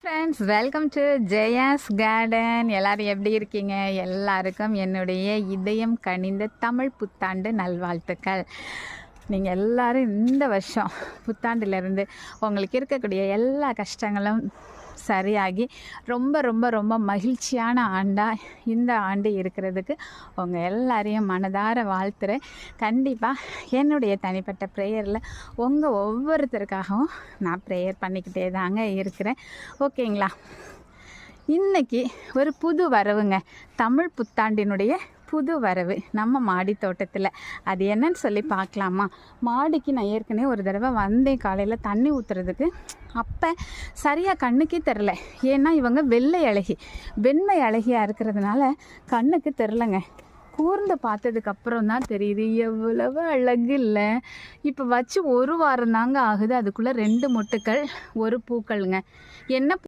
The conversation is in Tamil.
Friends, welcome to Jaya's garden. எல்லாரும் எப்படி இருக்கீங்க? எல்லாருக்கும் என்னுடைய இதயம் கனிந்த தமிழ் புத்தாண்டு நல்வாழ்த்துக்கள். நீங்கள் எல்லோரும் இந்த வருஷம் புத்தாண்டிலிருந்து உங்களுக்கு இருக்கக்கூடிய எல்லா கஷ்டங்களும் சரியாகி ரொம்ப ரொம்ப ரொம்ப மகிழ்ச்சியான ஆண்டாக இந்த ஆண்டு இருக்கிறதுக்கு உங்கள் எல்லாரையும் மனதார வாழ்த்துறேன். கண்டிப்பாக என்னுடைய தனிப்பட்ட ப்ரேயரில் உங்கள் ஒவ்வொருத்தருக்காகவும் நான் ப்ரேயர் பண்ணிக்கிட்டே தாங்க இருக்கிறேன். ஓகேங்களா? இன்றைக்கி ஒரு புது வரவுங்க, தமிழ் புத்தாண்டினுடைய புது வரவு நம்ம மாடி தோட்டத்தில். அது என்னன்னு சொல்லி பார்க்கலாமா? மாடிக்கு நான் ஏற்கனவே ஒரு தடவை வந்தேன் காலையில் தண்ணி ஊற்றுறதுக்கு. அப்போ சரியாக கண்ணுக்கே தெரில. ஏன்னா இவங்க வெண்மை அழகியாக இருக்கிறதுனால கண்ணுக்கு தெரிலங்க. கூர்ந்து பார்த்ததுக்கப்புறம் தான் தெரியுது எவ்வளவு அழகு இல்லை. இப்போ வச்சு ஒரு வாரம் தாங்க ஆகுது, அதுக்குள்ளே 2 மொட்டுக்கள் 1 பூக்களுங்க. என்ன